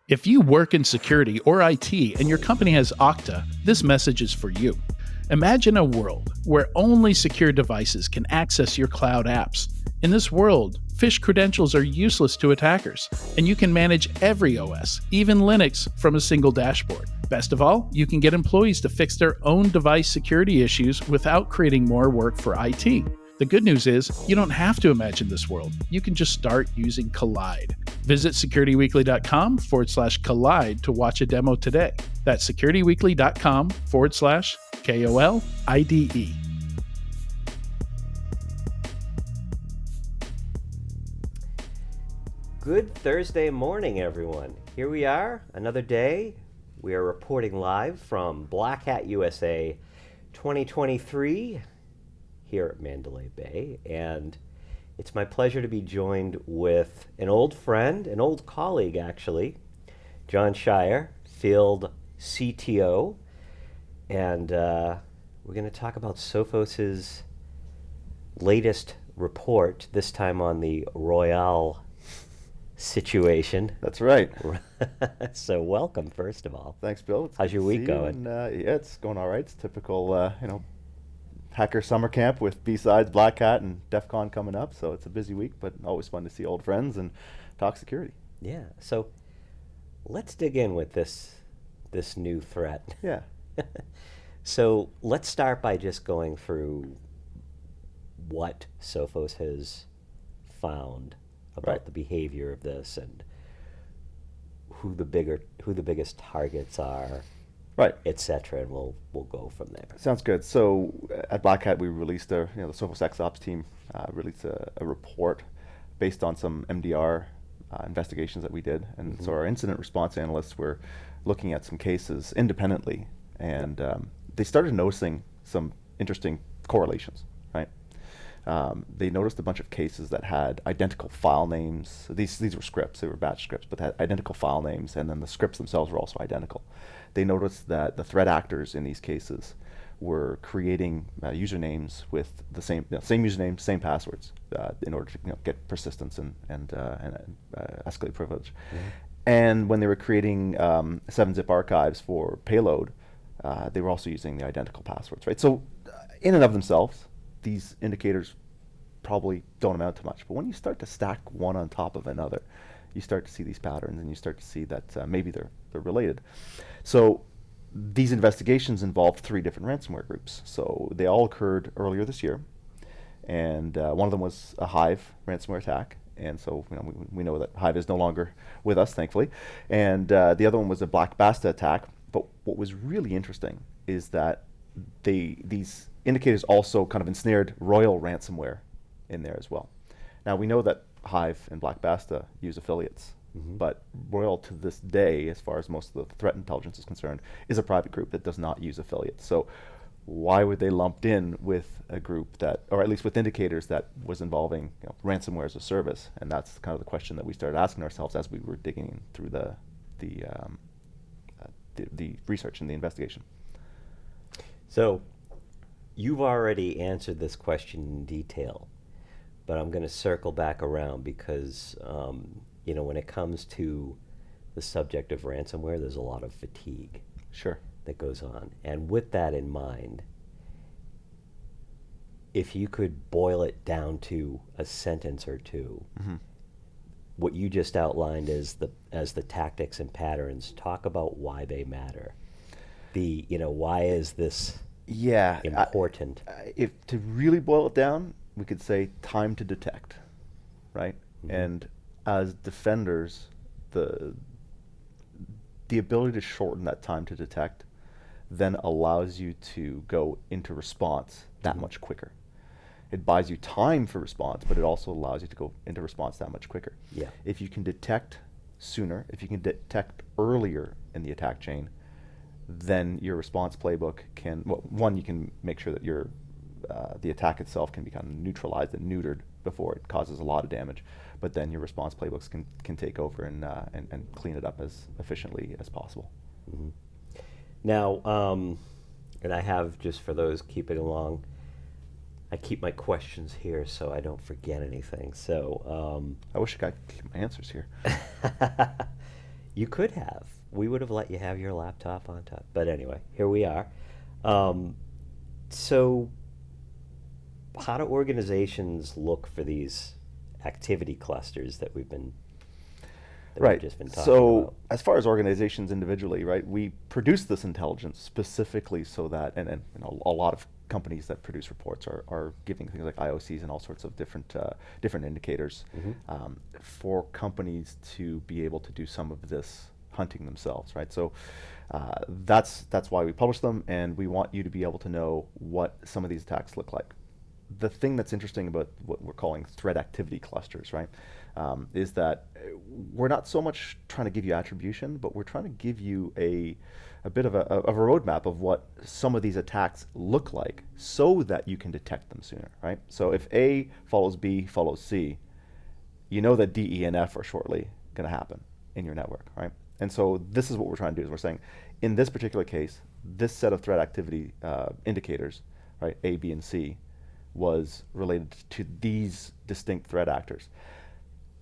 If you work in security or IT and your company has Okta, this message is for you. Imagine a world where only secure devices can access your cloud apps. In this world, phish credentials are useless to attackers, and you can manage every OS, even Linux, from a single dashboard. Best of all, you can get employees to fix their own device security issues without creating more work for IT. The good news is, you don't have to imagine this world. You can just start using Collide. Visit securityweekly.com/Collide to watch a demo today. That's securityweekly.com/KOLIDE. Good Thursday morning, everyone. Here we are, another day. We are reporting live from Black Hat USA 2023 here at Mandalay Bay, and it's my pleasure to be joined with an old friend, an old colleague actually, John Shire, Field CTO, and we're going to talk about Sophos's latest report, this time on the Royale situation. That's right. So welcome, first of all. Thanks, Bill. How's your week going? Yeah, it's going all right. It's typical, hacker summer camp with B-Sides, Black Hat, and DEF CON coming up. So it's a busy week, but always fun to see old friends and talk security. Yeah. So let's dig in with this new threat. Yeah. So let's start by just going through what Sophos has found about the behavior of this and who the biggest targets are, right, etc. And we'll go from there. Sounds good. So at Black Hat, we released the Sophos XOps team released a report based on some MDR investigations that we did, and so our incident response analysts were looking at some cases independently, and they started noticing some interesting correlations. Right. They noticed a bunch of cases that had identical file names. These were scripts, they were batch scripts, but had identical file names, and then the scripts themselves were also identical. They noticed that the threat actors in these cases were creating usernames with the same username, same passwords, in order to get persistence and escalate privilege. Mm-hmm. And when they were creating 7-zip archives for payload, they were also using the identical passwords. Right. So in and of themselves, these indicators probably don't amount to much, but when you start to stack one on top of another, you start to see these patterns, and you start to see that maybe they're related. So these investigations involved 3 different ransomware groups. So they all occurred earlier this year, and one of them was a Hive ransomware attack, and so we know that Hive is no longer with us, thankfully. And the other one was a Black Basta attack. But what was really interesting is that these indicators also kind of ensnared Royal ransomware in there as well. Now we know that Hive and Black Basta use affiliates, but Royal to this day, as far as most of the threat intelligence is concerned, is a private group that does not use affiliates. So why were they lumped in with a group that, or at least with indicators that was involving ransomware as a service? And that's kind of the question that we started asking ourselves as we were digging through the research and the investigation. So you've already answered this question in detail, but I'm going to circle back around because, when it comes to the subject of ransomware, there's a lot of fatigue that goes on. And with that in mind, if you could boil it down to a sentence or two, what you just outlined as the tactics and patterns, talk about why they matter. Why is this important? If to really boil it down, we could say time to detect, right? Mm-hmm. And as defenders, the ability to shorten that time to detect then allows you to go into response that much quicker. It buys you time for response, but it also allows you to go into response that much quicker. Yeah. If you can detect sooner, if you can detect earlier in the attack chain, then your response playbook can, you can make sure that the attack itself can be kind of neutralized and neutered before it causes a lot of damage. But then your response playbooks can take over and clean it up as efficiently as possible. Mm-hmm. Now, and I have, just for those keeping along, I keep my questions here so I don't forget anything. So I wish I could keep my answers here. You could have. We would have let you have your laptop on top. But anyway, here we are. So how do organizations look for these activity clusters that we've just been talking so about? as far as organizations individually, right, we produce this intelligence specifically so that, and you know, a lot of companies that produce reports are giving things like IOCs and all sorts of different indicators for companies to be able to do some of this hunting themselves, right? So that's why we publish them, and we want you to be able to know what some of these attacks look like. The thing that's interesting about what we're calling threat activity clusters, right, is that we're not so much trying to give you attribution, but we're trying to give you a bit of a roadmap of what some of these attacks look like so that you can detect them sooner, right? So if A follows B follows C, you know that D, E, and F are shortly going to happen in your network, right? And so this is what we're trying to do, is we're saying, in this particular case, this set of threat activity indicators, right, A, B, and C, was related to these distinct threat actors.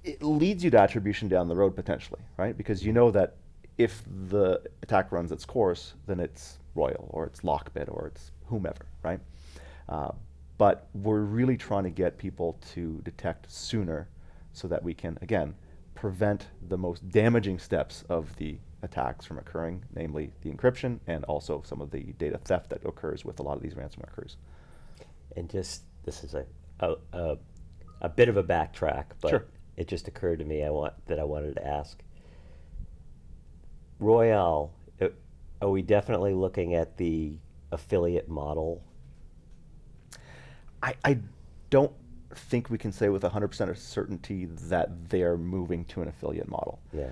It leads you to attribution down the road potentially, right? Because you know that if the attack runs its course, then it's Royal, or it's Lockbit, or it's whomever, right? But we're really trying to get people to detect sooner so that we can, again, prevent the most damaging steps of the attacks from occurring, namely the encryption and also some of the data theft that occurs with a lot of these ransomware crews. And just, this is a bit of a backtrack, but Sure. It just occurred to me I wanted to ask. Royale, are we definitely looking at the affiliate model? I don't think we can say with 100% of certainty that they're moving to an affiliate model. Yeah.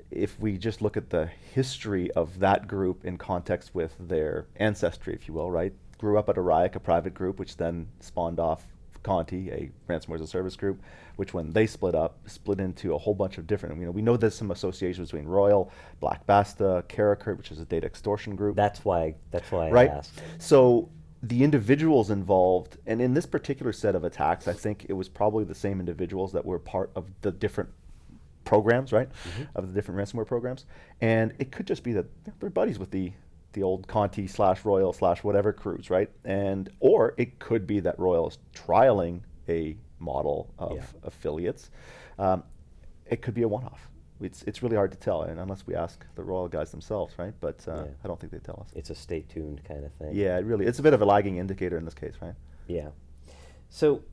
If we just look at the history of that group in context with their ancestry, if you will, right? Grew up at Oriak, a private group, which then spawned off Conti, a Ransomware as a Service group, which when they split into a whole bunch of different, we know there's some associations between Royal, Black Basta, Karakurt, which is a data extortion group. That's why right? I asked. So the individuals involved, and in this particular set of attacks, I think it was probably the same individuals that were part of the different programs, right? Of the different ransomware programs. And it could just be that they're buddies with the old Conti / Royal / whatever crews, right? Or it could be that Royal is trialing a model of affiliates. It could be a one-off. It's really hard to tell, and unless we ask the Royal guys themselves, right? But I don't think they tell us. It's a stay tuned kind of thing. Yeah, it's a bit of a lagging indicator in this case, right? Yeah. So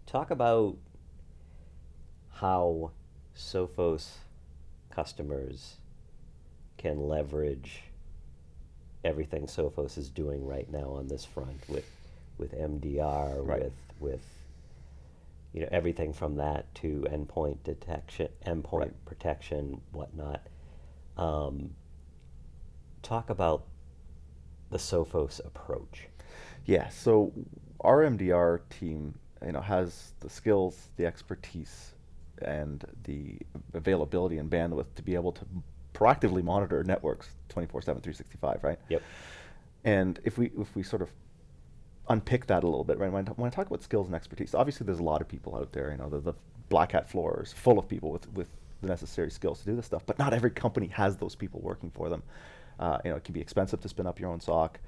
talk about how Sophos customers can leverage everything Sophos is doing right now on this front with MDR, right. with everything from that to endpoint detection, endpoint right. protection, whatnot. Talk about the Sophos approach. Yeah, so our MDR team has the skills, the expertise, and the availability and bandwidth to be able to proactively monitor networks 24/7, 365, right? Yep. And if we sort of unpick that a little bit, right? When I talk about skills and expertise, obviously there's a lot of people out there. The black hat floor is full of people with the necessary skills to do this stuff, but not every company has those people working for them. It can be expensive to spin up your own SOC,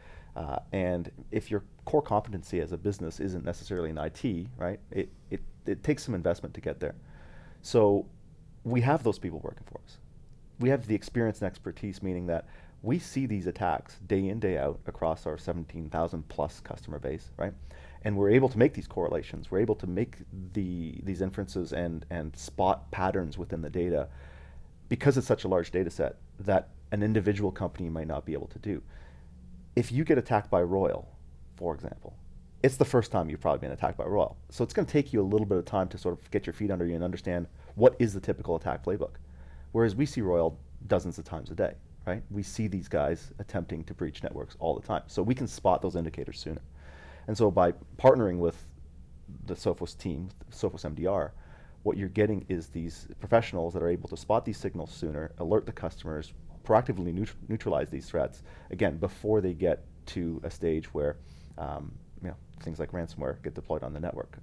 and if your core competency as a business isn't necessarily in IT, right? It takes some investment to get there. So we have those people working for us. We have the experience and expertise, meaning that we see these attacks day in, day out across our 17,000 plus customer base, right? And we're able to make these correlations. We're able to make these inferences and spot patterns within the data because it's such a large data set that an individual company might not be able to do. If you get attacked by Royal, for example, it's the first time you've probably been attacked by Royal. So it's going to take you a little bit of time to sort of get your feet under you and understand what is the typical attack playbook. Whereas we see Royal dozens of times a day, right? We see these guys attempting to breach networks all the time. So we can spot those indicators sooner. And so by partnering with the Sophos team, Sophos MDR, what you're getting is these professionals that are able to spot these signals sooner, alert the customers, proactively neutralize these threats, again, before they get to a stage where things like ransomware get deployed on the network.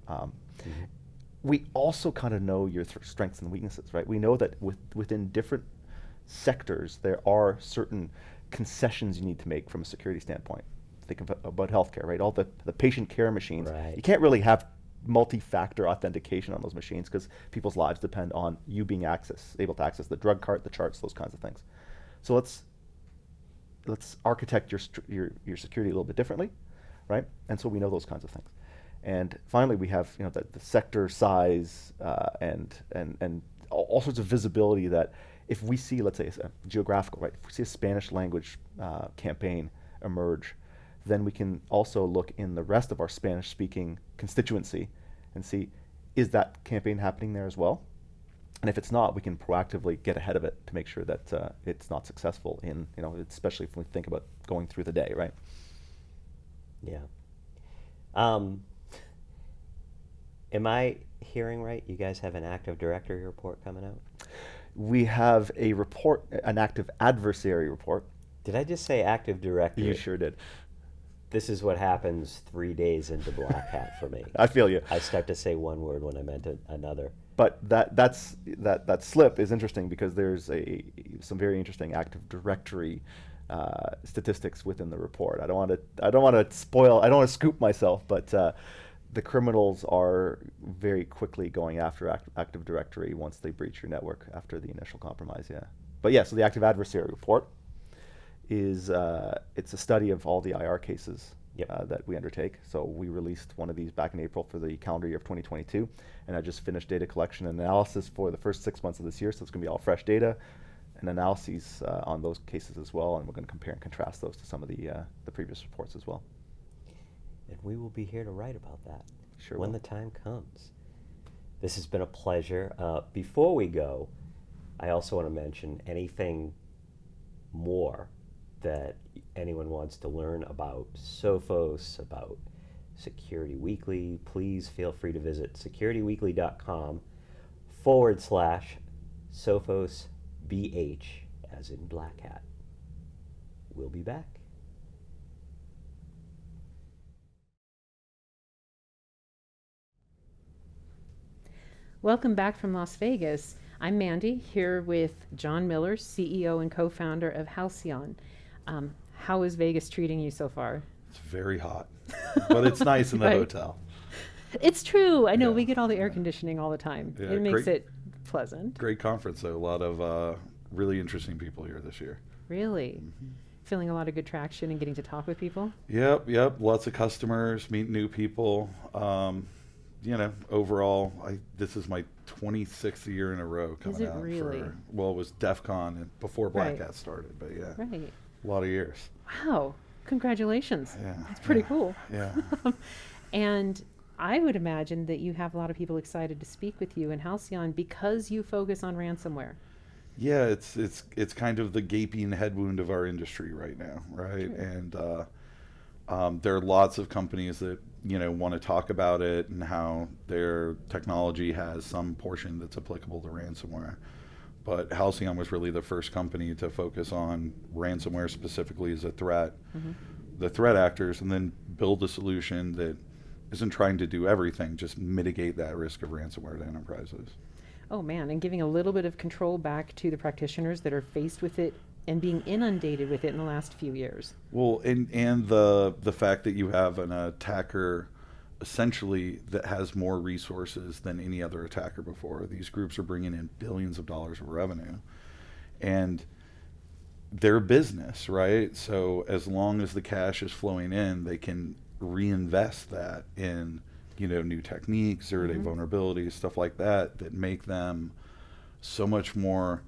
we also kind of know your strengths and weaknesses, right? We know that within different sectors, there are certain concessions you need to make from a security standpoint. Think about healthcare, right? All the patient care machines. Right. You can't really have multi-factor authentication on those machines because people's lives depend on you being able to access the drug cart, the charts, those kinds of things. So let's architect your security a little bit differently, right? And so we know those kinds of things. And finally, we have the sector size and all sorts of visibility that if we see, let's say, a geographical, right? If we see a Spanish language campaign emerge, then we can also look in the rest of our Spanish-speaking constituency and see, is that campaign happening there as well? And if it's not, we can proactively get ahead of it to make sure that it's not successful in, especially if we think about going through the day, right? Yeah. Am I hearing right? You guys have an Active Directory report coming out? We have a report, an active adversary report. Did I just say Active Directory? You sure did. This is what happens 3 days into Black Hat for me. I feel you. I start to say one word when I meant another. But that slip is interesting because there's some very interesting Active Directory statistics within the report. I don't want to spoil. I don't want to scoop myself, but the criminals are very quickly going after Active Directory once they breach your network after the initial compromise. Yeah. But yeah, so the Active Adversary report is it's a study of all the IR cases that we undertake. So we released one of these back in April for the calendar year of 2022, and I just finished data collection and analysis for the first 6 months of this year. So it's going to be all fresh data and analyses on those cases as well, and we're going to compare and contrast those to some of the previous reports as well. And we will be here to write about that Sure when will. the time comes. This has been a pleasure. Before we go, I also want to mention anything more that anyone wants to learn about Sophos, about Security Weekly, please feel free to visit securityweekly.com/SophosBH, as in Black Hat. We'll be back. Welcome back from Las Vegas. I'm Mandy, here with John Miller, CEO and co-founder of Halcyon. How is Vegas treating you so far? It's very hot, but it's nice in the Right. hotel. It's true. I know Yeah. we get all the air conditioning all the time. Yeah, It makes great. it pleasant. Great conference, though. A lot of really interesting people here this year. Really? Feeling a lot of good traction and getting to talk with people? Yep. Lots of customers, meet new people. Overall, this is my 26th year in a row coming it out. really? It was DEF CON and before Black Right. Hat started, but yeah, Right. a lot of years. Wow. Congratulations. Yeah, That's pretty yeah, cool. Yeah. And I would imagine that you have a lot of people excited to speak with you in Halcyon because you focus on ransomware. Yeah, it's kind of the gaping head wound of our industry right now, right? Sure. And there are lots of companies that want to talk about it and how their technology has some portion that's applicable to ransomware. But Halcyon was really the first company to focus on ransomware specifically as a threat, the threat actors, and then build a solution that isn't trying to do everything, just mitigate that risk of ransomware to enterprises. Oh man, and giving a little bit of control back to the practitioners that are faced with it and being inundated with it in the last few years. Well, and the fact that you have an attacker essentially that has more resources than any other attacker before. These groups are bringing in billions of dollars of revenue, and their business, right? So as long as the cash is flowing in, they can reinvest that in new techniques, zero-day vulnerabilities, stuff like that make them so much more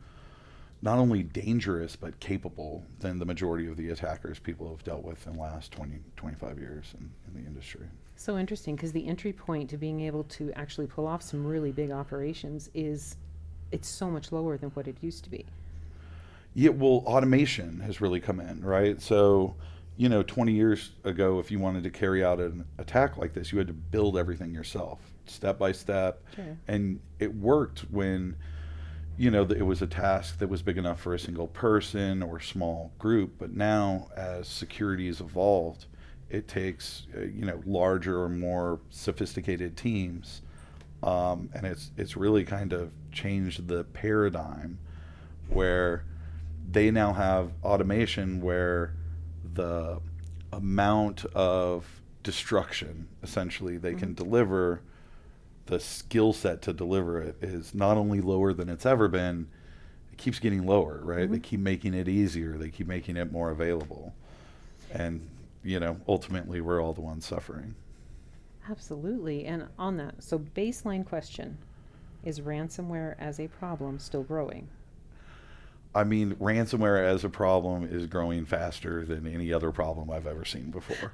not only dangerous but capable than the majority of the attackers people have dealt with in the last 20, 25 years in the industry. So interesting, because the entry point to being able to actually pull off some really big operations it's so much lower than what it used to be. Yeah, well, automation has really come in, right? So, 20 years ago, if you wanted to carry out an attack like this, you had to build everything yourself, step by step. Sure. And it worked when, it was a task that was big enough for a single person or small group. But now, as security has evolved, it takes, larger or more sophisticated teams and it's really kind of changed the paradigm where they now have automation where the amount of destruction essentially they can deliver, the skill set to deliver it is not only lower than it's ever been, it keeps getting lower, right? They keep making it easier, they keep making it more available, and ultimately we're all the ones suffering. Absolutely. And on that, so baseline question, is ransomware as a problem still growing? I mean, ransomware as a problem is growing faster than any other problem I've ever seen before.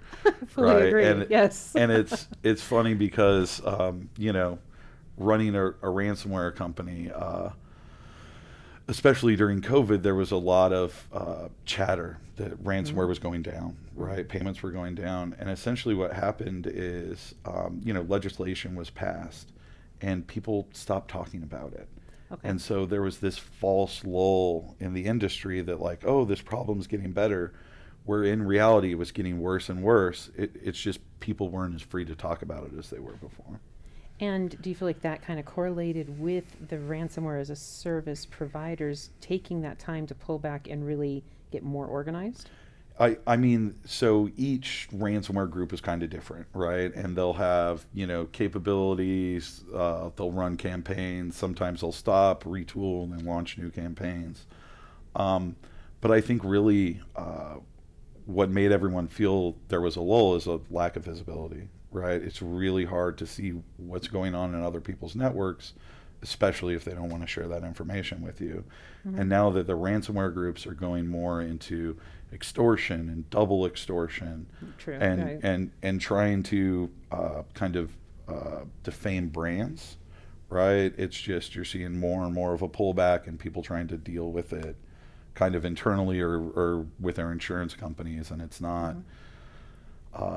Fully agree. And, yes. And it's funny because running a ransomware company, especially during COVID, there was a lot of chatter that ransomware was going down, right? Payments were going down, and essentially what happened is, legislation was passed, and people stopped talking about it. Okay. And so there was this false lull in the industry that like, oh, this problem's getting better, where in reality it was getting worse and worse. It's just people weren't as free to talk about it as they were before. And do you feel like that kind of correlated with the ransomware as a service providers taking that time to pull back and really get more organized? I mean, so each ransomware group is kind of different, right? And they'll have, capabilities, they'll run campaigns, sometimes they'll stop, retool, and then launch new campaigns. But I think really what made everyone feel there was a lull is a lack of visibility, right? It's really hard to see what's going on in other people's networks, especially if they don't want to share that information with you. And now that the ransomware groups are going more into extortion and double extortion, True. and trying to kind of defame brands, right? It's just you're seeing more and more of a pullback and people trying to deal with it kind of internally or with their insurance companies, and it's not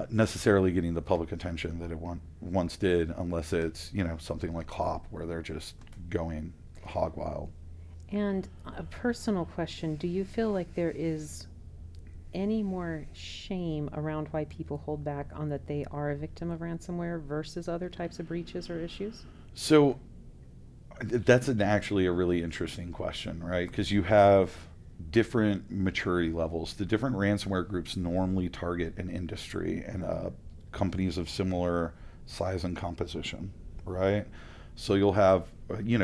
necessarily getting the public attention that it once did, unless it's something like HOP where they're just going hog wild. And a personal question, do you feel like there is any more shame around why people hold back on that they are a victim of ransomware versus other types of breaches or issues? So that's actually a really interesting question, right? Because you have different maturity levels. The different ransomware groups normally target an industry and companies of similar size and composition, right? So you'll have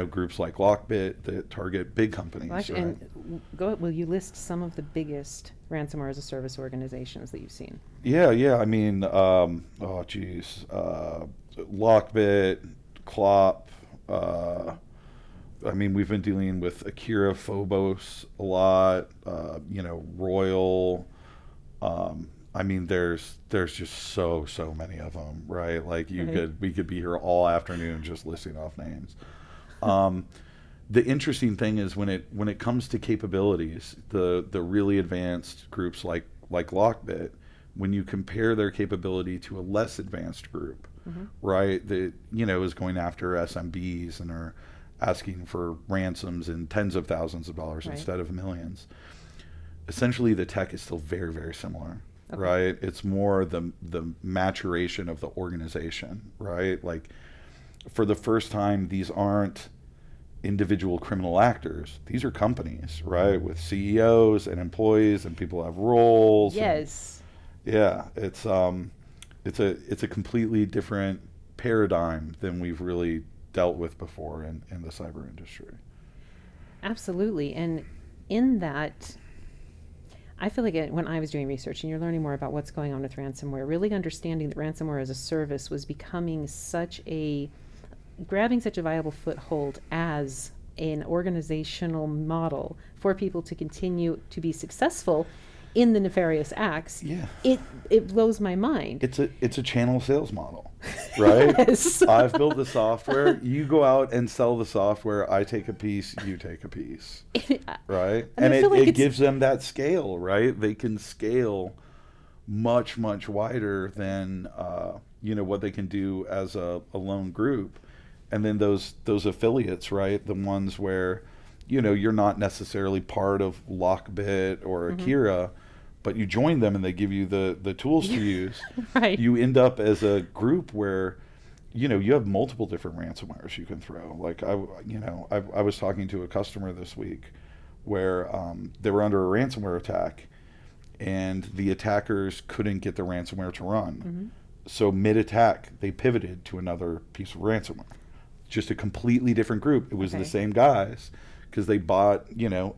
groups like Lockbit that target big companies. Well, actually, right? and will you list some of the biggest ransomware as a service organizations that you've seen? Yeah. I mean, Lockbit, Clop. I mean, we've been dealing with Akira, Phobos a lot. Royal. I mean, there's just so many of them, right? Like we could be here all afternoon just listing off names. The interesting thing is when it comes to capabilities, the really advanced groups like Lockbit, when you compare their capability to a less advanced group, right, that is going after SMBs and are asking for ransoms in tens of thousands of dollars instead of millions. Essentially, the tech is still very, very similar. Okay. Right? It's more the maturation of the organization, right? Like, for the first time, these aren't individual criminal actors. These are companies, right? With CEOs and employees, and people have roles. Yes. It's a completely different paradigm than we've really dealt with before in the cyber industry. Absolutely. And in that, I feel like when I was doing research and you're learning more about what's going on with ransomware, really understanding that ransomware as a service was becoming grabbing such a viable foothold as an organizational model for people to continue to be successful in the nefarious acts. Yeah. It blows my mind. It's a channel sales model, right? Yes. I've built the software. You go out and sell the software. I take a piece. You take a piece, right? And it gives them that scale, right? They can scale much wider than what they can do as a lone group. And then those affiliates, right? The ones where you're not necessarily part of Lockbit or Akira, but you join them and they give you the tools to use. Right. You end up as a group where you have multiple different ransomwares you can throw. Like I was talking to a customer this week where they were under a ransomware attack, and the attackers couldn't get the ransomware to run. Mm-hmm. So mid-attack, they pivoted to another piece of ransomware, just a completely different group. It was the same guys because they bought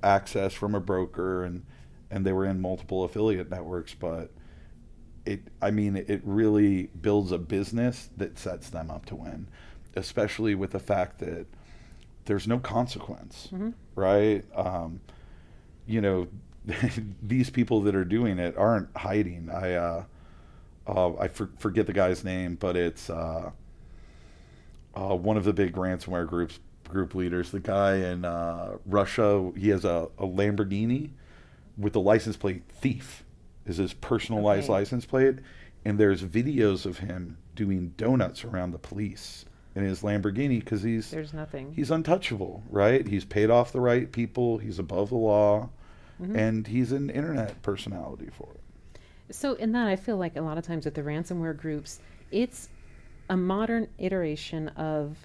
access from a broker, and they were in multiple affiliate networks, but it really builds a business that sets them up to win, especially with the fact that there's no consequence, right? These people that are doing it aren't hiding. I forget the guy's name, but it's one of the big ransomware group leaders. The guy in Russia, he has a Lamborghini with the license plate "Thief" is his personalized license plate, and there's videos of him doing donuts around the police in his Lamborghini because there's nothing. He's untouchable, right? He's paid off the right people. He's above the law, and he's an internet personality for it. So in that, I feel like a lot of times with the ransomware groups, it's a modern iteration of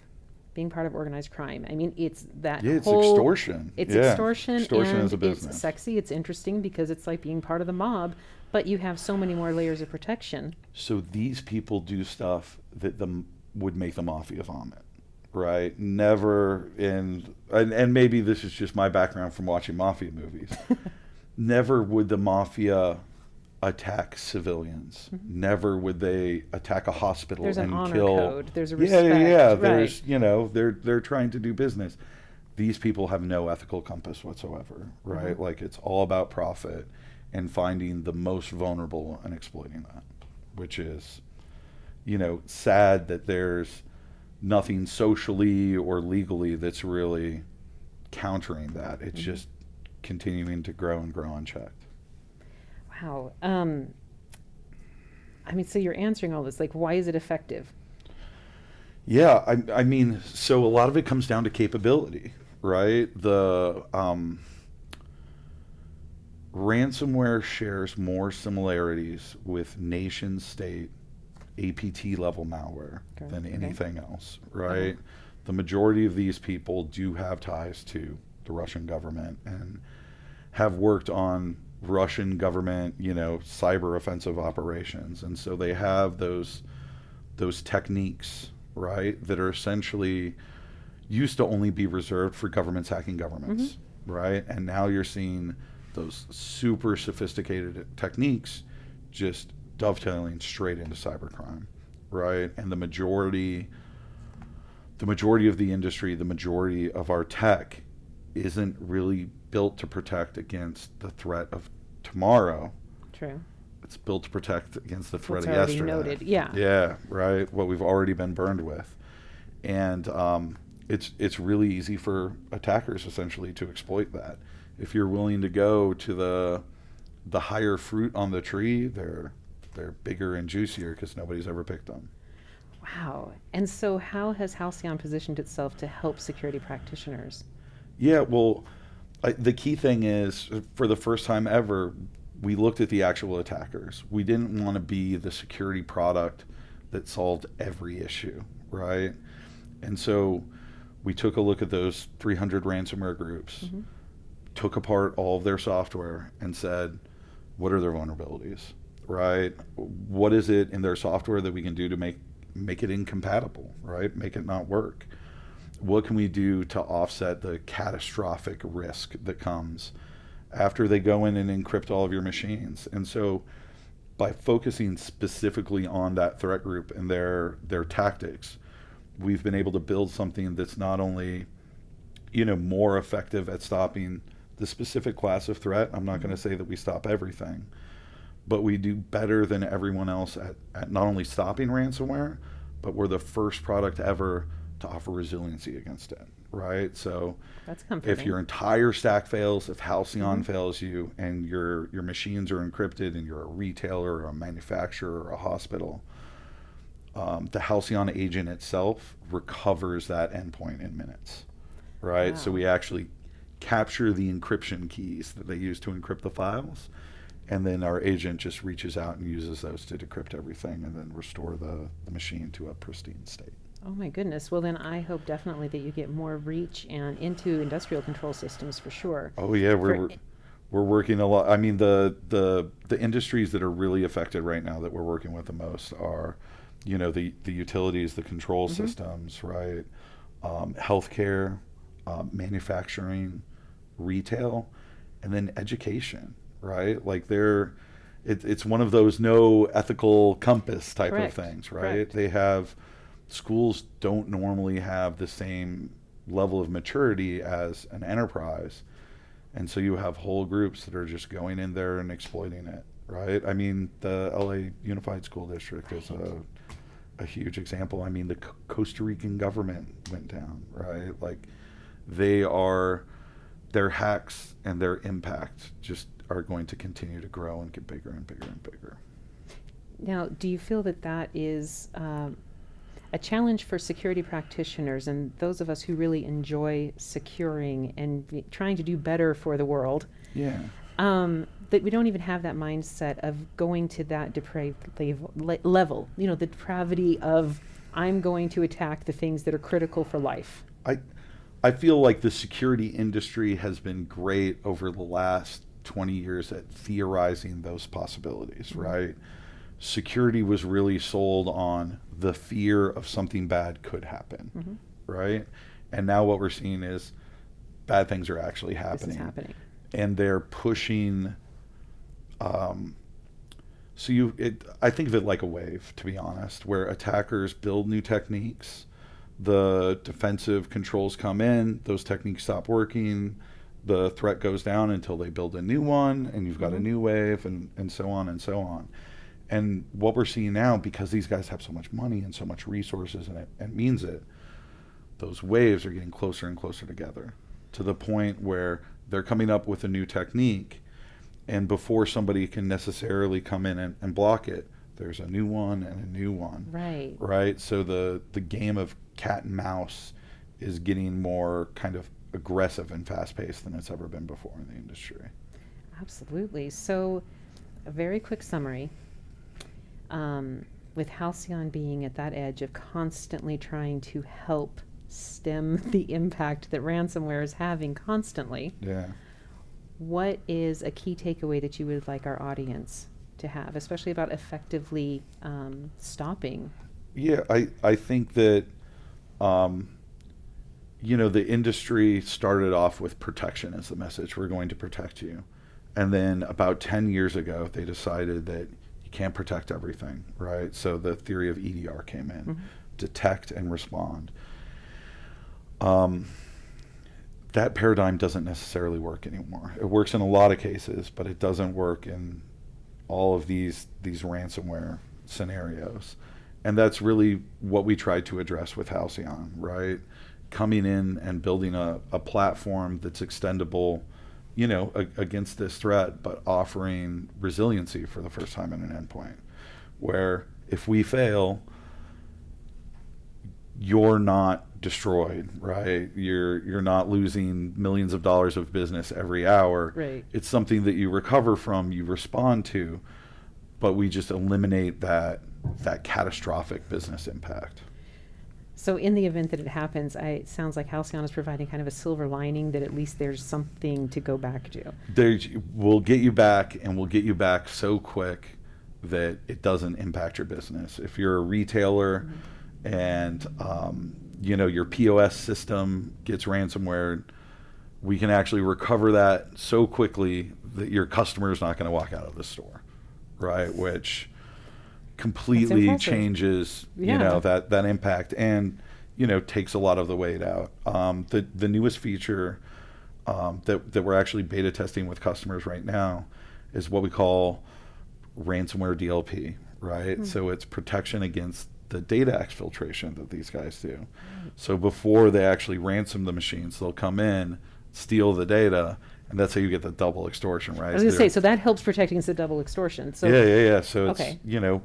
being part of organized crime. I mean, it's that it's whole... extortion. It's extortion. Extortion and as a business. It's sexy. It's interesting because it's like being part of the mob, but you have so many more layers of protection. So these people do stuff that would make the mafia vomit, right? Never and maybe this is just my background from watching mafia movies. Never would the mafia attack civilians. Never would they attack a hospital There's and an honor kill. code. There's a respect. Yeah. Right. There's they're trying to do business. These people have no ethical compass whatsoever, right? Like it's all about profit and finding the most vulnerable and exploiting that, which is sad that there's nothing socially or legally that's really countering that. It's just continuing to grow and grow unchecked. Wow. I mean, so you're answering all this. Like, why is it effective? Yeah, I mean, so a lot of it comes down to capability, right? The ransomware shares more similarities with nation state APT level malware than anything else, right? The majority of these people do have ties to the Russian government and have worked on Russian government, cyber offensive operations. And so they have those techniques, right, that are essentially used to only be reserved for governments hacking governments, right? And now you're seeing those super sophisticated techniques just dovetailing straight into cybercrime, right? And the majority of the industry, the majority of our tech isn't really built to protect against the threat of tomorrow. True. It's built to protect against the threat It's of already yesterday. noted. Yeah. Yeah, right. What we've already been burned with. And it's really easy for attackers essentially to exploit that. If you're willing to go to the higher fruit on the tree, they're bigger and juicier because nobody's ever picked them. Wow. And so how has Halcyon positioned itself to help security practitioners? Yeah, well, the key thing is, for the first time ever, we looked at the actual attackers. We didn't want to be the security product that solved every issue, right? And so we took a look at those 300 ransomware groups, took apart all of their software and said, what are their vulnerabilities, right? What is it in their software that we can do to make it incompatible, right? Make it not work. What can we do to offset the catastrophic risk that comes after they go in and encrypt all of your machines? And so by focusing specifically on that threat group and their tactics, we've been able to build something that's not only more effective at stopping the specific class of threat. I'm not going to say that we stop everything, but we do better than everyone else at not only stopping ransomware, but we're the first product ever to offer resiliency against it, right? So that's comforting. If your entire stack fails, if Halcyon fails you, and your machines are encrypted and you're a retailer or a manufacturer or a hospital, the Halcyon agent itself recovers that endpoint in minutes, right? Wow. So we actually capture the encryption keys that they use to encrypt the files, and then our agent just reaches out and uses those to decrypt everything and then restore the machine to a pristine state. Oh my goodness. Well, then I hope definitely that you get more reach and into industrial control systems for sure. Oh yeah, we're working a lot. I mean, the industries that are really affected right now that we're working with the most are, the utilities, the control systems, right? Healthcare, manufacturing, retail, and then education, right? Like it's one of those no ethical compass type Correct. of things, right? Schools don't normally have the same level of maturity as an enterprise. And so you have whole groups that are just going in there and exploiting it, right? I mean, the LA Unified School District is a huge example. I mean, the Costa Rican government went down, right? Like their hacks and their impact just are going to continue to grow and get bigger and bigger and bigger. Now, do you feel that that is a challenge for security practitioners and those of us who really enjoy securing and trying to do better for the world? Yeah. That we don't even have that mindset of going to that depraved level, the depravity of I'm going to attack the things that are critical for life. I feel like the security industry has been great over the last 20 years at theorizing those possibilities, right? Security was really sold on the fear of something bad could happen, right? And now what we're seeing is bad things are actually happening. This is happening. And they're pushing, I think of it like a wave, to be honest, where attackers build new techniques, the defensive controls come in, those techniques stop working, the threat goes down until they build a new one, and you've got a new wave, and so on and so on. And what we're seeing now, because these guys have so much money and so much resources, and it means it, those waves are getting closer and closer together to the point where they're coming up with a new technique, and before somebody can necessarily come in and block it, there's a new one and a new one. Right. Right? So the game of cat and mouse is getting more kind of aggressive and fast-paced than it's ever been before in the industry. Absolutely. So a very quick summary. With Halcyon being at that edge of constantly trying to help stem the impact that ransomware is having constantly, what is a key takeaway that you would like our audience to have, especially about effectively stopping? Yeah, I think that, the industry started off with protection as the message. We're going to protect you. And then about 10 years ago, they decided that you can't protect everything, right? So the theory of EDR came in, detect and respond. That paradigm doesn't necessarily work anymore. It works in a lot of cases, but it doesn't work in all of these ransomware scenarios. And that's really what we tried to address with Halcyon, right? Coming in and building a platform that's extendable, against this threat, but offering resiliency for the first time in an endpoint, where if we fail, you're not destroyed, right? You're not losing millions of dollars of business every hour. Right. It's something that you recover from, you respond to, but we just eliminate that catastrophic business impact. So in the event that it happens, it sounds like Halcyon is providing kind of a silver lining that at least there's something to go back to. We'll get you back, and we'll get you back so quick that it doesn't impact your business. If you're a retailer and your POS system gets ransomware, we can actually recover that so quickly that your customer is not going to walk out of the store, right? Which completely changes that impact and takes a lot of the weight out. The newest feature that we're actually beta testing with customers right now is what we call ransomware DLP, right? So it's protection against the data exfiltration that these guys do. So before they actually ransom the machines, they'll come in, steal the data, and that's how you get the double extortion, right? I was going to say, so that helps protect against the double extortion. So yeah. So it's,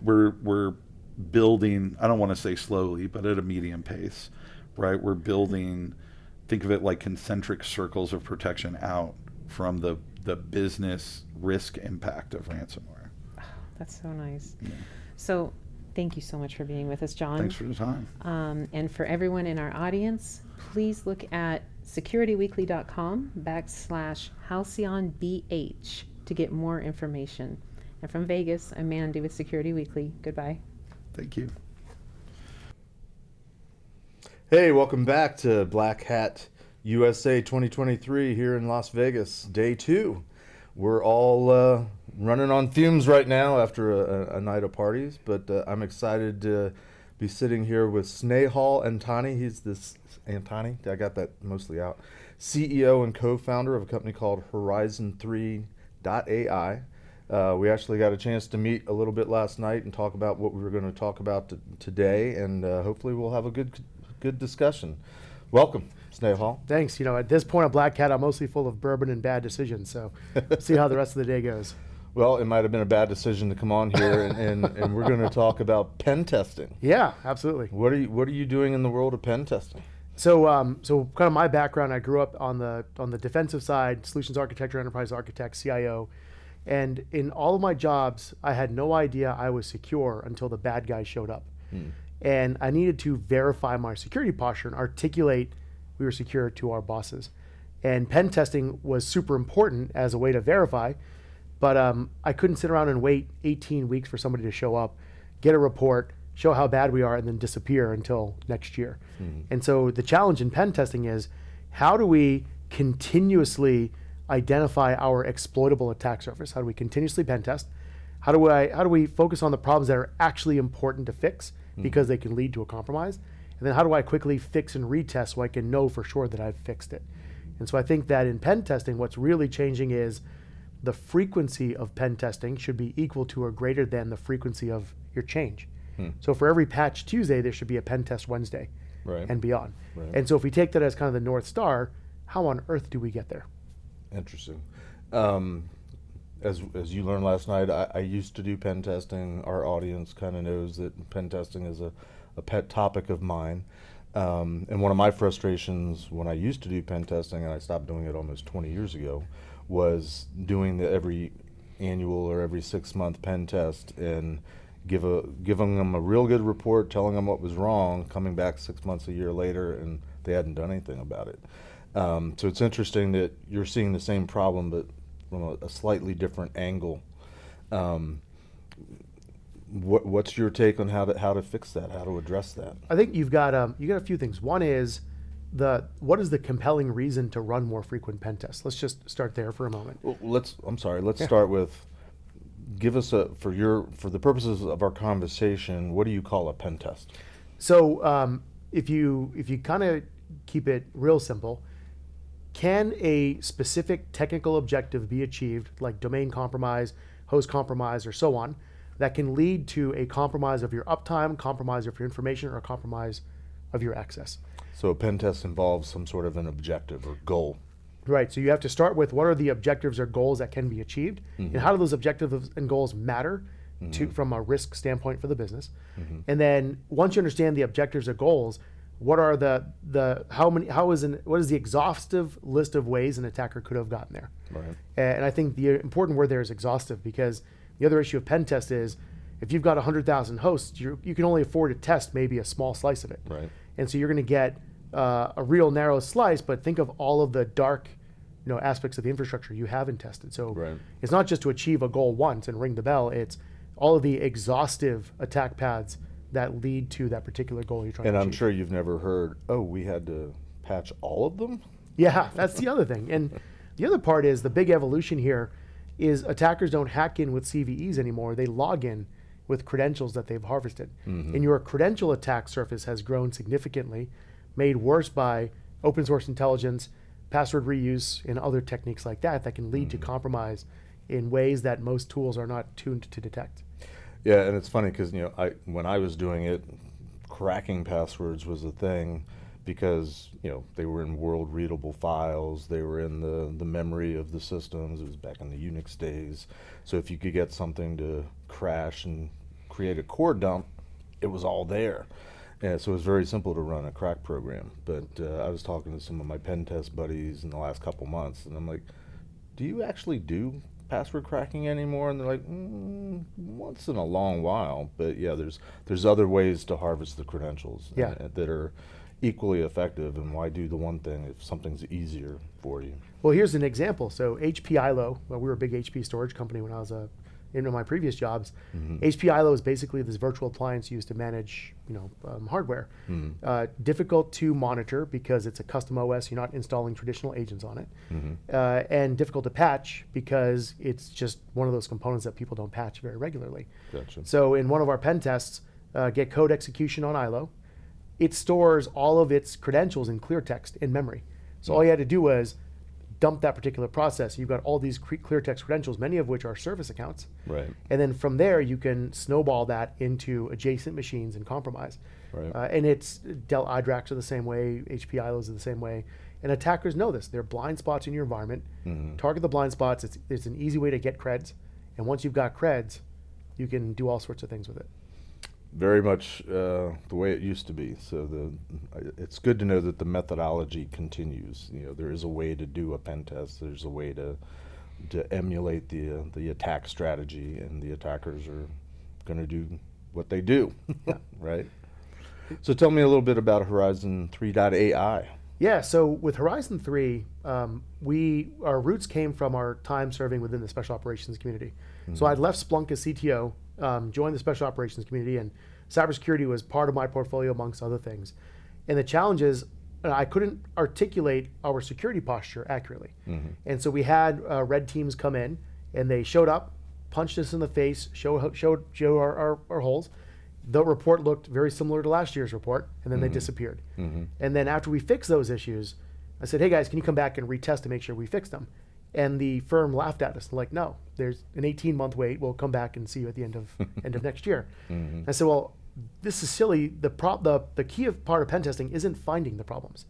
we're building, I don't want to say slowly, but at a medium pace, right? We're building, think of it like concentric circles of protection out from the business risk impact of ransomware. That's so nice. Yeah. So thank you so much for being with us, John. Thanks for the time. And for everyone in our audience, please look at securityweekly.com/HalcyonBH to get more information. And from Vegas, I'm Mandy with Security Weekly. Goodbye. Thank you. Hey, welcome back to Black Hat USA 2023 here in Las Vegas, day 2. We're all running on fumes right now after a night of parties, but I'm excited to be sitting here with Snehal Antani. He's this Antani, I got that mostly out. CEO and co-founder of a company called Horizon3.ai. We actually got a chance to meet a little bit last night and talk about what we were going to talk about today, and hopefully we'll have a good discussion. Welcome, Snehal. Thanks. At this point on Black Hat, I'm mostly full of bourbon and bad decisions, so see how the rest of the day goes. Well, it might have been a bad decision to come on here, and we're going to talk about pen testing. Yeah, absolutely. What are you doing in the world of pen testing? So kind of my background, I grew up on the defensive side, solutions architecture, enterprise architect, CIO, and in all of my jobs, I had no idea I was secure until the bad guy showed up. And I needed to verify my security posture and articulate we were secure to our bosses. And pen testing was super important as a way to verify, but I couldn't sit around and wait 18 weeks for somebody to show up, get a report, show how bad we are, and then disappear until next year. And so the challenge in pen testing is, how do we continuously identify our exploitable attack surface? How do we continuously pen test? How do we focus on the problems that are actually important to fix because they can lead to a compromise? And then how do I quickly fix and retest so I can know for sure that I've fixed it? And so I think that in pen testing, what's really changing is the frequency of pen testing should be equal to or greater than the frequency of your change. So for every patch Tuesday, there should be a pen test Wednesday and beyond. Right. And so if we take that as kind of the North Star, how on earth do we get there? Interesting. As you learned last night, I used to do pen testing. Our audience kind of knows that pen testing is a pet topic of mine. And one of my frustrations when I used to do pen testing, and I stopped doing it almost 20 years ago, was doing the every annual or every 6-month pen test and giving them a real good report, telling them what was wrong, coming back 6 months, a year later, and they hadn't done anything about it. So it's interesting that you're seeing the same problem, but from a slightly different angle. What's your take on how to fix that? How to address that? I think you got a few things. One is what is the compelling reason to run more frequent pen tests? Let's just start there for a moment. Well, let's start with, give us for the purposes of our conversation, what do you call a pen test? So if you kind of keep it real simple, can a specific technical objective be achieved, like domain compromise, host compromise, or so on, that can lead to a compromise of your uptime, compromise of your information, or a compromise of your access? So a pen test involves some sort of an objective or goal. Right, so you have to start with what are the objectives or goals that can be achieved, and how do those objectives and goals matter from a risk standpoint for the business. And then once you understand the objectives or goals, what are what is the exhaustive list of ways an attacker could have gotten there? Right. And I think the important word there is exhaustive, because the other issue of pen test is if you've got 100,000 hosts, you can only afford to test maybe a small slice of it. Right. And so you're going to get a real narrow slice, but think of all of the dark aspects of the infrastructure you haven't tested. So it's not just to achieve a goal once and ring the bell, it's all of the exhaustive attack paths that lead to that particular goal you're trying to achieve. And I'm sure you've never heard, we had to patch all of them? Yeah, that's the other thing. And the other part is the big evolution here is attackers don't hack in with CVEs anymore. They log in with credentials that they've harvested. And your credential attack surface has grown significantly, made worse by open source intelligence, password reuse, and other techniques like that can lead to compromise in ways that most tools are not tuned to detect. Yeah, and it's funny because when I was doing it, cracking passwords was a thing because they were in world readable files, they were in the memory of the systems. It was back in the Unix days. So if you could get something to crash and create a core dump, it was all there. Yeah, so it was very simple to run a crack program. But I was talking to some of my pen test buddies in the last couple months, and I'm like, do you actually do password cracking anymore? And they're like, once in a long while. But yeah, there's other ways to harvest the credentials that are equally effective. And why do the one thing if something's easier for you? Well, here's an example. So HP ILO, well, we were a big HP storage company when I was in my previous jobs. HP ILO is basically this virtual appliance used to manage, hardware. Difficult to monitor because it's a custom OS. You're not installing traditional agents on it, and difficult to patch because it's just one of those components that people don't patch very regularly. Gotcha. So in one of our pen tests, get code execution on ILO, it stores all of its credentials in clear text in memory. So all you had to do was dump that particular process. You've got all these clear text credentials, many of which are service accounts. Right. And then from there, you can snowball that into adjacent machines and compromise. Right. And it's Dell iDRACs are the same way, HP ILOs are the same way. And attackers know this. There are blind spots in your environment. Target the blind spots. It's an easy way to get creds. And once you've got creds, you can do all sorts of things with it. Very much the way it used to be. So it's good to know that the methodology continues. There is a way to do a pen test. There's a way to emulate the attack strategy, and the attackers are going to do what they do, right? So tell me a little bit about Horizon 3.ai. Yeah, so with Horizon 3, our roots came from our time serving within the special operations community. So I'd left Splunk as CTO, joined the special operations community, and cybersecurity was part of my portfolio amongst other things. And the challenge is I couldn't articulate our security posture accurately. And so we had red teams come in, and they showed up, punched us in the face, show our holes. The report looked very similar to last year's report, and then they disappeared. And then after we fixed those issues, I said, hey guys, can you come back and retest to make sure we fixed them? And the firm laughed at us. They're like, no, there's an 18-month wait. We'll come back and see you at the end of next year. I said, well, this is silly. The key part of pen testing isn't finding the problems.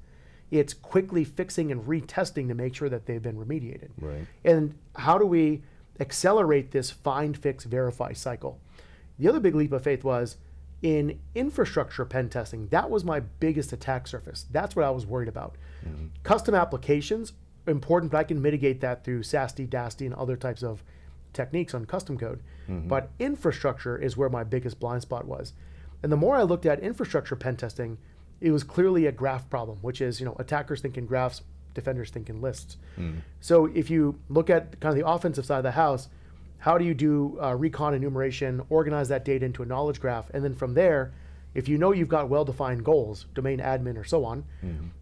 It's quickly fixing and retesting to make sure that they've been remediated. Right. And how do we accelerate this find, fix, verify cycle? The other big leap of faith was in infrastructure pen testing. That was my biggest attack surface. That's what I was worried about. Custom applications, important, but I can mitigate that through SAST, DAST, and other types of techniques on custom code. But infrastructure is where my biggest blind spot was. And the more I looked at infrastructure pen testing, it was clearly a graph problem, which is, attackers think in graphs, defenders think in lists. So if you look at kind of the offensive side of the house, how do you do recon enumeration, organize that data into a knowledge graph, and then from there, if you know you've got well-defined goals, domain admin or so on,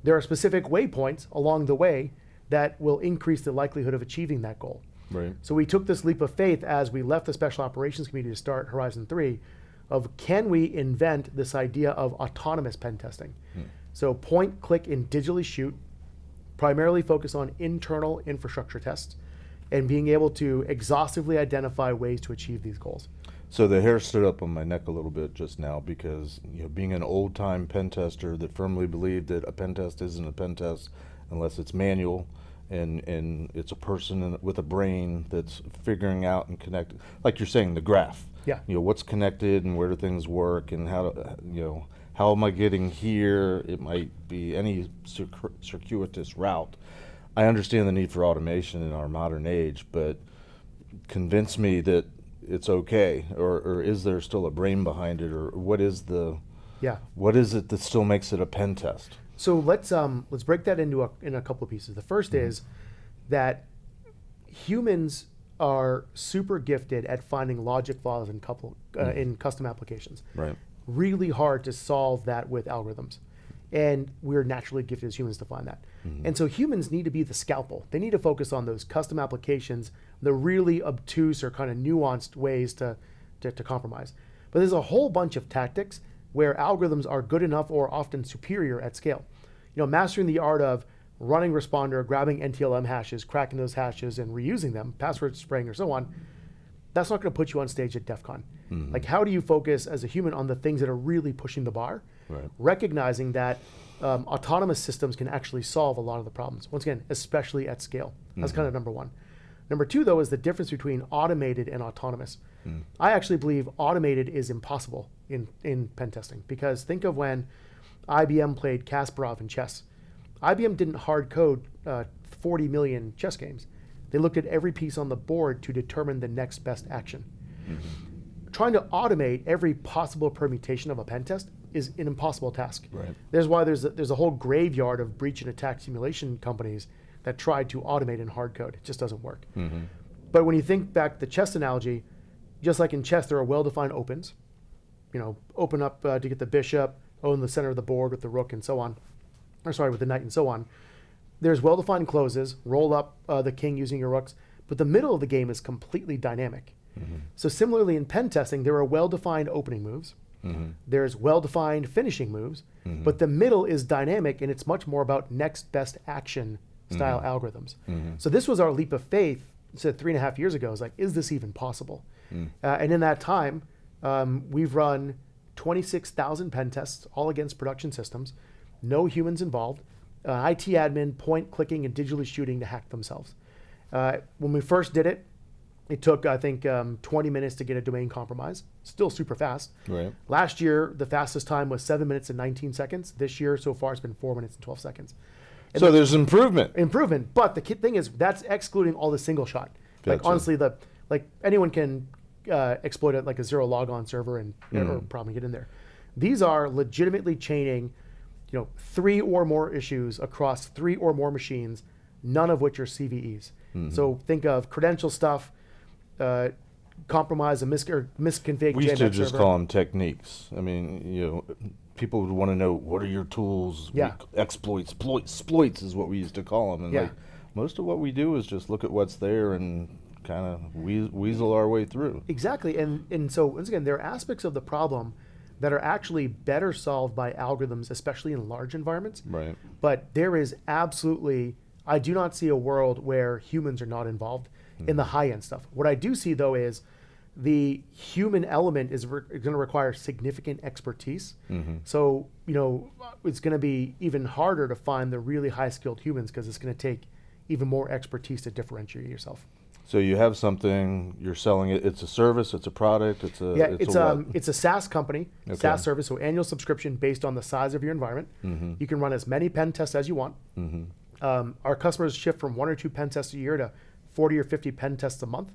there are specific waypoints along the way that will increase the likelihood of achieving that goal. Right. So we took this leap of faith as we left the special operations community to start Horizon 3 of can we invent this idea of autonomous pen testing? So point, click, and digitally shoot, primarily focus on internal infrastructure tests, and being able to exhaustively identify ways to achieve these goals. So the hair stood up on my neck a little bit just now because being an old-time pen tester that firmly believed that a pen test isn't a pen test unless it's manual and it's a person with a brain that's figuring out and connecting, like you're saying, the graph. Yeah. What's connected and where do things work and how am I getting here? It might be any circuitous route. I understand the need for automation in our modern age, but convince me that it's okay, or is there still a brain behind it, or what is it that still makes it a pen test? So let's break that into a couple of pieces. The first is that humans are super gifted at finding logic flaws in custom applications. Right. Really hard to solve that with algorithms. And we're naturally gifted as humans to find that. And so humans need to be the scalpel. They need to focus on those custom applications, the really obtuse or kind of nuanced ways to compromise. But there's a whole bunch of tactics where algorithms are good enough or often superior at scale. Mastering the art of running responder, grabbing NTLM hashes, cracking those hashes and reusing them, password spraying or so on, that's not going to put you on stage at DEF CON. Like, how do you focus as a human on the things that are really pushing the bar? Right. Recognizing that autonomous systems can actually solve a lot of the problems. Once again, especially at scale. That's kind of number one. Number two, though, is the difference between automated and autonomous. I actually believe automated is impossible in pen testing, because think of when IBM played Kasparov in chess. IBM didn't hard code 40 million chess games. They looked at every piece on the board to determine the next best action. Trying to automate every possible permutation of a pen test is an impossible task. Right. There's why there's a whole graveyard of breach and attack simulation companies that tried to automate in hard code. It just doesn't work. But when you think back to the chess analogy, just like in chess, there are well-defined opens. Open up to get the bishop, own the center of the board with the rook and so on. With the knight and so on. There's well-defined closes, roll up the king using your rooks, but the middle of the game is completely dynamic. So similarly in pen testing, there are well-defined opening moves. There's well-defined finishing moves, but the middle is dynamic, and it's much more about next best action style algorithms. So this was our leap of faith. Said 3.5 years ago, is like, is this even possible? And in that time, we've run 26,000 pen tests, all against production systems, no humans involved, IT admin point clicking and digitally shooting to hack themselves. When we first did it, it took, I think, 20 minutes to get a domain compromise. Still super fast. Right. Last year, the fastest time was 7 minutes and 19 seconds. This year, so far, it's been 4 minutes and 12 seconds. And So there's improvement. But the thing is, that's excluding all the single shot. Like, Gotcha. honestly, anyone can exploit it, like a zero logon server and or probably get in there. These are legitimately chaining, 3 or more issues across 3 or more machines, none of which are CVEs. So think of credential stuff, compromise, misconfig. We used to JMX just server. call them techniques. I mean, people would want to know, what are your tools? Yeah. Exploits is what we used to call them. And Yeah. most of what we do is just look at what's there and kind of weasel our way through. Exactly, and so once again, there are aspects of the problem that are actually better solved by algorithms, especially in large environments. Right. But there is absolutely, I do not see a world where humans are not involved in the high-end stuff. What I do see, though, is the human element is going to require significant expertise. So, it's going to be even harder to find the really high-skilled humans because it's going to take even more expertise to differentiate yourself. So you have something, you're selling it. It's a service. It's a product. It's a It's a SaaS company, Okay. SaaS service, so annual subscription based on the size of your environment. You can run as many pen tests as you want. Our customers shift from 1 or 2 pen tests a year to 40 or 50 pen tests a month.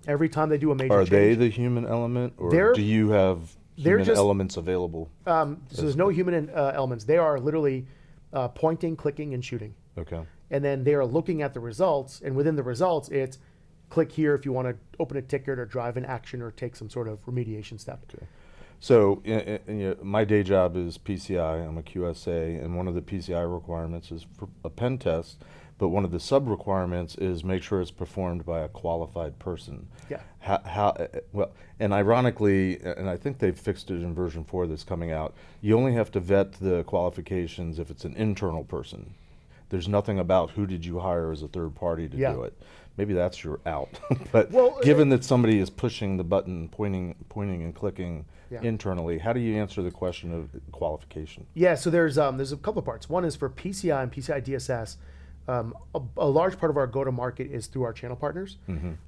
Every time they do a major Are change. they the human element, or They're- do you have they're human just- elements available? So there's no human elements. They are literally pointing, clicking, and shooting. Okay. And then they are looking at the results, and within the results, it's click here if you want to open a ticket or drive an action or take some sort of remediation step. Okay. So my day job is PCI. I'm a QSA, and one of the PCI requirements is for a pen test, but one of the sub-requirements is make sure it's performed by a qualified person. Yeah. And ironically, and I think they've fixed it in version 4 that's coming out, you only have to vet the qualifications if it's an internal person. There's nothing about who did you hire as a third party to Yeah. do it. Maybe that's your out. But Well, given that somebody is pushing the button, pointing and clicking Yeah. internally, how do you answer the question of qualification? Yeah, so there's a couple of parts. One is for PCI and PCI DSS. A large part of our go-to-market is through our channel partners.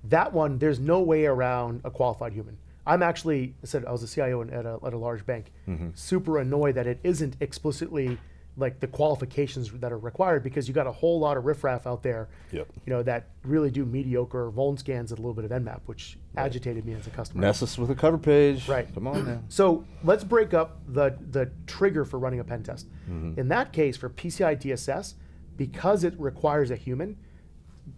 That one, there's no way around a qualified human. I was a CIO at a large bank, super annoyed that it isn't explicitly like the qualifications that are required, because you got a whole lot of riffraff out there, Yep. that really do mediocre vuln scans and a little bit of Nmap, which agitated me as a customer. Nessus with a cover page. Right. Come on now. So let's break up the trigger for running a pen test. In that case, for PCI DSS, because it requires a human,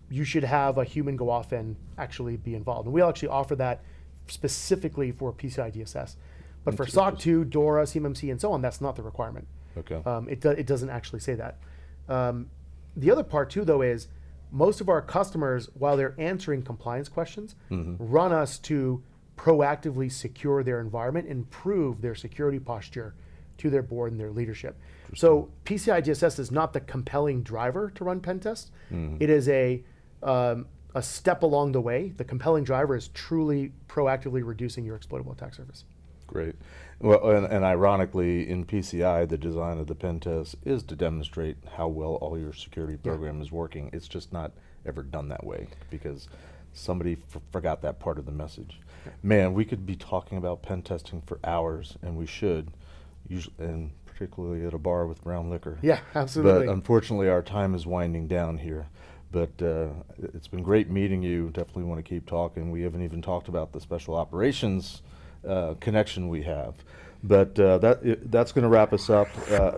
you should have a human go off and actually be involved. And we actually offer that specifically for PCI DSS. But for SOC 2, DORA, CMMC, and so on, that's not the requirement. Okay. It doesn't actually say that. The other part too, though, is most of our customers, while they're answering compliance questions, run us to proactively secure their environment, improve their security posture to their board and their leadership. So PCI DSS is not the compelling driver to run pen tests. It is a step along the way. The compelling driver is truly proactively reducing your exploitable attack surface. Great. Well, and ironically, in PCI, the design of the pen test is to demonstrate how well all your security program is working. It's just not ever done that way because somebody forgot that part of the message. Man, we could be talking about pen testing for hours, and we should, usually, and particularly at a bar with brown liquor. Yeah, absolutely. But unfortunately, our time is winding down here. But it's been great meeting you. Definitely want to keep talking. We haven't even talked about the special operations connection we have. But that's going to wrap us up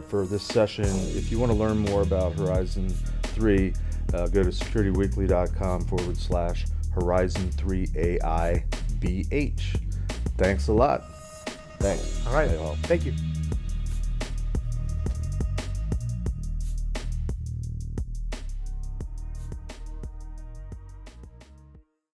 for this session. If you want to learn more about Horizon 3, go to securityweekly.com/Horizon3AIBH. Thanks a lot. Thanks. All right. Stay well. Thank you.